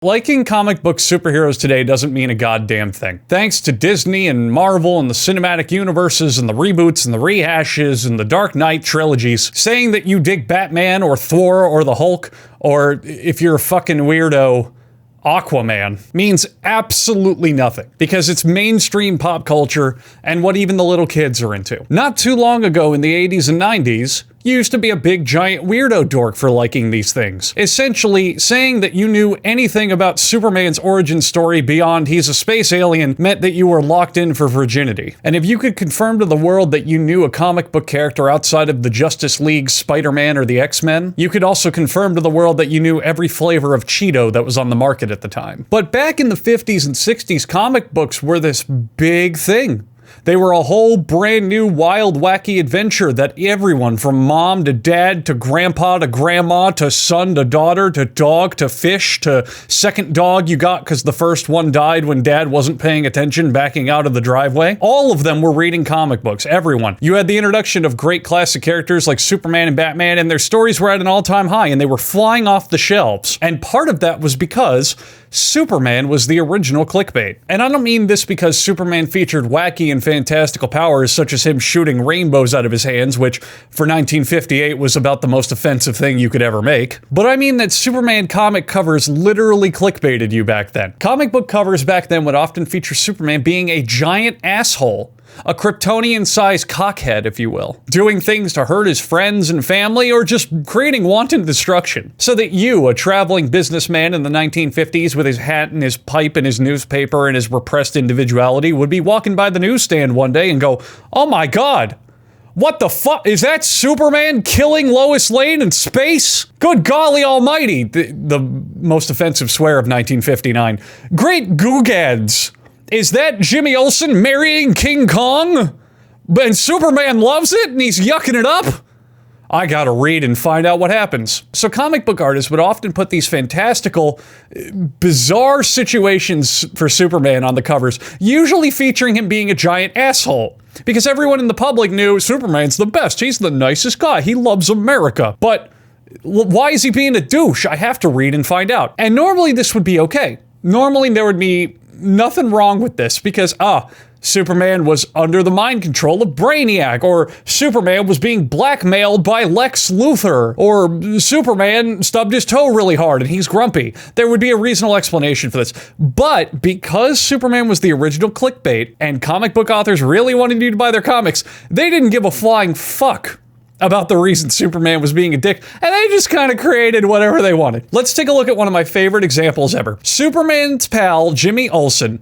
Liking comic book superheroes today doesn't mean a goddamn thing. Thanks to Disney and Marvel and the cinematic universes and the reboots and the rehashes and the Dark Knight trilogies, saying that you dig Batman or Thor or the Hulk, or if you're a fucking weirdo, Aquaman, means absolutely nothing, because it's mainstream pop culture and what even the little kids are into. Not too long ago in the 80s and 90s, you used to be a big giant weirdo dork for liking these things. Essentially, saying that you knew anything about Superman's origin story beyond he's a space alien meant that you were locked in for virginity. And if you could confirm to the world that you knew a comic book character outside of the Justice League, Spider-Man, or the X-Men, you could also confirm to the world that you knew every flavor of Cheeto that was on the market at the time. But back in the 50s and 60s, comic books were this big thing. They were a whole brand new wild wacky adventure that everyone from mom to dad to grandpa to grandma to son to daughter to dog to fish to second dog you got because the first one died when dad wasn't paying attention backing out of the driveway. All of them were reading comic books, everyone. You had the introduction of great classic characters like Superman and Batman, and their stories were at an all-time high and they were flying off the shelves. And part of that was because Superman was the original clickbait. And I don't mean this because Superman featured wacky and fantastical powers such as him shooting rainbows out of his hands, which for 1958 was about the most offensive thing you could ever make. But I mean that Superman comic covers literally clickbaited you back then. Comic book covers back then would often feature Superman being a giant asshole. A Kryptonian-sized cockhead, if you will, doing things to hurt his friends and family or just creating wanton destruction. So that you, a traveling businessman in the 1950s with his hat and his pipe and his newspaper and his repressed individuality, would be walking by the newsstand one day and go, "Oh my God, what the fuck? Is that Superman killing Lois Lane in space? Good golly almighty," the most offensive swear of 1959. "Great googads. Is that Jimmy Olsen marrying King Kong? And Superman loves it and he's yucking it up?" I gotta read and find out what happens. So comic book artists would often put these fantastical, bizarre situations for Superman on the covers, usually featuring him being a giant asshole. Because everyone in the public knew Superman's the best, he's the nicest guy, he loves America. But why is he being a douche? I have to read and find out. And normally this would be okay. Normally there would be nothing wrong with this because, Superman was under the mind control of Brainiac, or Superman was being blackmailed by Lex Luthor, or Superman stubbed his toe really hard and he's grumpy. There would be a reasonable explanation for this. But because Superman was the original clickbait and comic book authors really wanted you to buy their comics, they didn't give a flying fuck about the reason Superman was being a dick, and they just kind of created whatever they wanted. Let's take a look at one of my favorite examples ever. Superman's pal, Jimmy Olsen,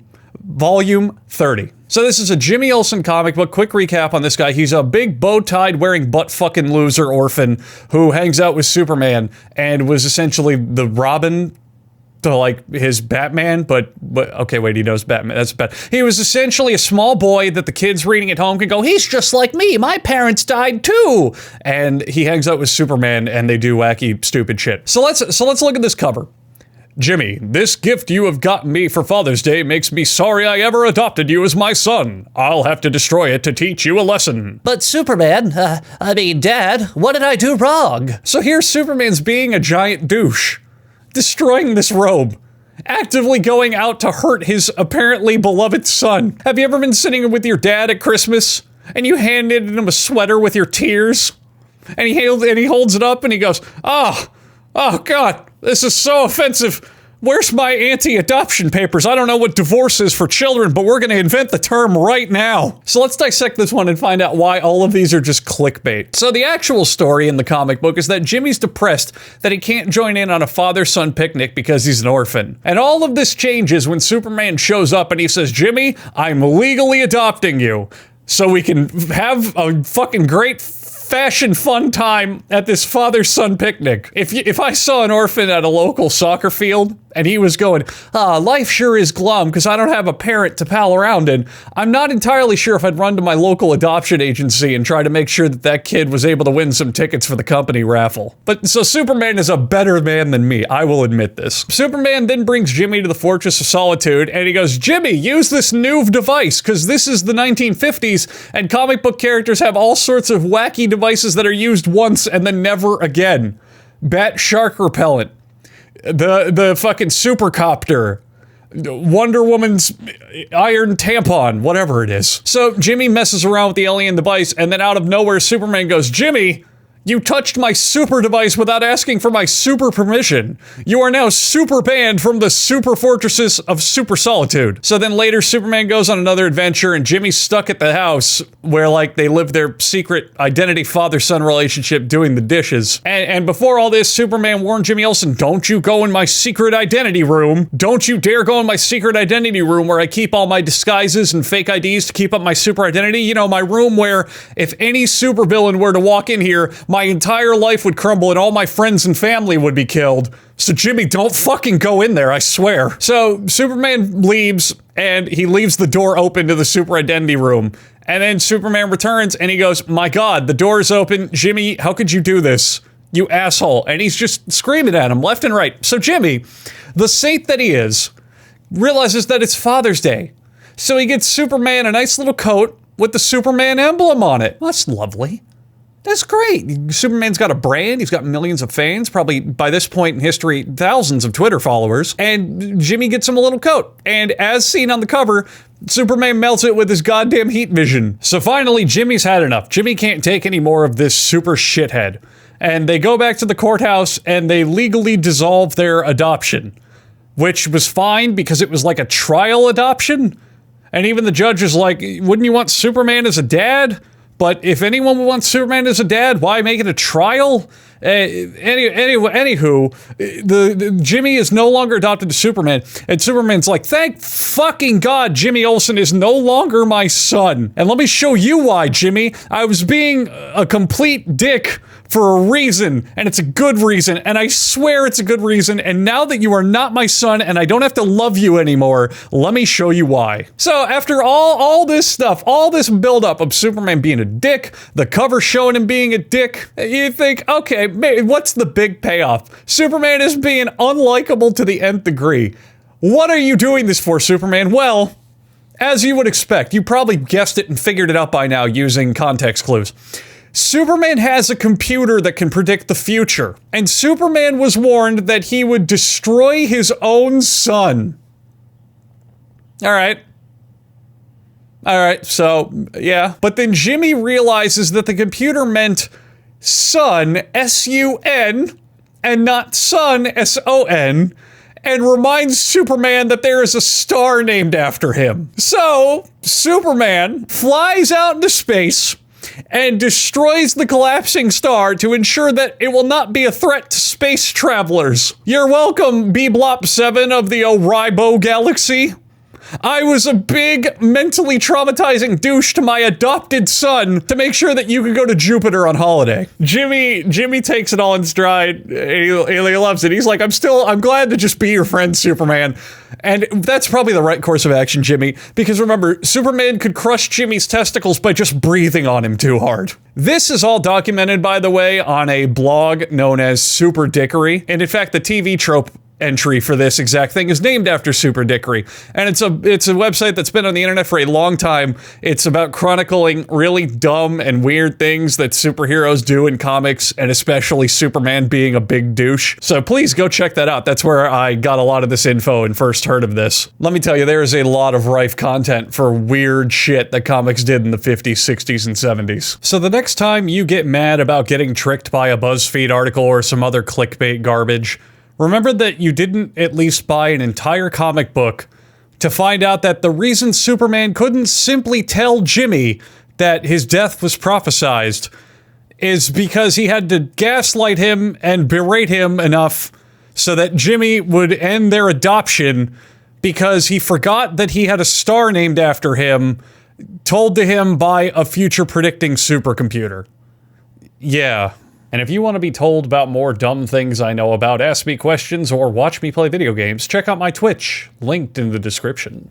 Volume 30. So this is a Jimmy Olsen comic book. Quick recap on this guy. He's a big bow-tied wearing butt-fucking loser orphan who hangs out with Superman and was essentially the Robin to like his Batman, but okay, wait, he knows Batman. That's bad. He was essentially a small boy that the kids reading at home can go, "He's just like me. My parents died too." And he hangs out with Superman and they do wacky, stupid shit. So let's look at this cover. "Jimmy, this gift you have gotten me for Father's Day makes me sorry I ever adopted you as my son. I'll have to destroy it to teach you a lesson." "But Superman, Dad, what did I do wrong?" So here's Superman's being a giant douche, destroying this robe, actively going out to hurt his apparently beloved son. Have you ever been sitting with your dad at Christmas and you handed him a sweater with your tears? And he holds it up and he goes, oh God, this is so offensive. Where's my anti-adoption papers? I don't know what divorce is for children, but we're going to invent the term right now. So let's dissect this one and find out why all of these are just clickbait. So the actual story in the comic book is that Jimmy's depressed that he can't join in on a father-son picnic because he's an orphan. And all of this changes when Superman shows up and he says, "Jimmy, I'm legally adopting you so we can have a fucking great fashion fun time at this father-son picnic." If I saw an orphan at a local soccer field and he was going, "Life sure is glum because I don't have a parent to pal around in," I'm not entirely sure if I'd run to my local adoption agency and try to make sure that that kid was able to win some tickets for the company raffle. But so Superman is a better man than me, I will admit this. Superman then brings Jimmy to the Fortress of Solitude and he goes, "Jimmy, use this new device because this is the 1950s and comic book characters have all sorts of wacky devices that are used once and then never again. Bat shark repellent. the fucking supercopter, Wonder Woman's iron tampon, whatever it is. So Jimmy messes around with the alien device, and then out of nowhere, Superman goes, Jimmy, you touched my super device without asking for my super permission. You are now super banned from the super fortresses of super solitude. So then later, Superman goes on another adventure, and Jimmy's stuck at the house where, like, they live their secret identity father-son relationship doing the dishes. And before all this, Superman warned Jimmy Olsen, don't you go in my secret identity room. Don't you dare go in my secret identity room where I keep all my disguises and fake IDs to keep up my super identity. You know, my room where if any supervillain were to walk in here, my entire life would crumble and all my friends and family would be killed. So Jimmy, don't fucking go in there, I swear. So Superman leaves, and he leaves the door open to the super identity room. And then Superman returns and he goes, my God, the door is open. Jimmy, how could you do this? You asshole. And he's just screaming at him left and right. So Jimmy, the saint that he is, realizes that it's Father's Day. So he gets Superman a nice little coat with the Superman emblem on it. Well, that's lovely. That's great. Superman's got a brand. He's got millions of fans, probably by this point in history, thousands of Twitter followers. And Jimmy gets him a little coat. And as seen on the cover, Superman melts it with his goddamn heat vision. So finally, Jimmy's had enough. Jimmy can't take any more of this super shithead. And they go back to the courthouse and they legally dissolve their adoption, which was fine because it was like a trial adoption. And even the judge is like, wouldn't you want Superman as a dad? But if anyone wants Superman as a dad, why make it a trial? Anywho, the Jimmy is no longer adopted to Superman, and Superman's like, thank fucking God Jimmy Olsen is no longer my son. And let me show you why, Jimmy. I was being a complete dick for a reason, and it's a good reason, and I swear it's a good reason, and now that you are not my son and I don't have to love you anymore, let me show you why. So after all this stuff, all this buildup of Superman being a dick, the cover showing him being a dick, you think, okay, what's the big payoff? Superman is being unlikable to the nth degree. What are you doing this for, Superman? Well, as you would expect, you probably guessed it and figured it out by now using context clues. Superman has a computer that can predict the future, and Superman was warned that he would destroy his own son. All right, so, yeah. But then Jimmy realizes that the computer meant son, S-U-N, and not son, S-O-N, and reminds Superman that there is a star named after him. So, Superman flies out into space and destroys the collapsing star to ensure that it will not be a threat to space travelers. You're welcome, B-Blop 7 of the Oribo Galaxy. I was a big, mentally traumatizing douche to my adopted son to make sure that you could go to Jupiter on holiday. Jimmy takes it all in stride. He loves it. He's like, I'm glad to just be your friend, Superman. And that's probably the right course of action, Jimmy, because remember, Superman could crush Jimmy's testicles by just breathing on him too hard. This is all documented, by the way, on a blog known as Super Dickery. And in fact, the TV trope entry for this exact thing is named after Super Dickery, and it's a website that's been on the internet for a long time. It's about chronicling really dumb and weird things that superheroes do in comics, and especially Superman being a big douche. So please go check that out. That's where I got a lot of this info and first heard of this. Let me tell you, there is a lot of rife content for weird shit that comics did in the 50s, 60s, and 70s. So the next time you get mad about getting tricked by a BuzzFeed article or some other clickbait garbage, remember that you didn't at least buy an entire comic book to find out that the reason Superman couldn't simply tell Jimmy that his death was prophesized is because he had to gaslight him and berate him enough so that Jimmy would end their adoption because he forgot that he had a star named after him told to him by a future predicting supercomputer. Yeah. And if you want to be told about more dumb things I know about, ask me questions, or watch me play video games, check out my Twitch, linked in the description.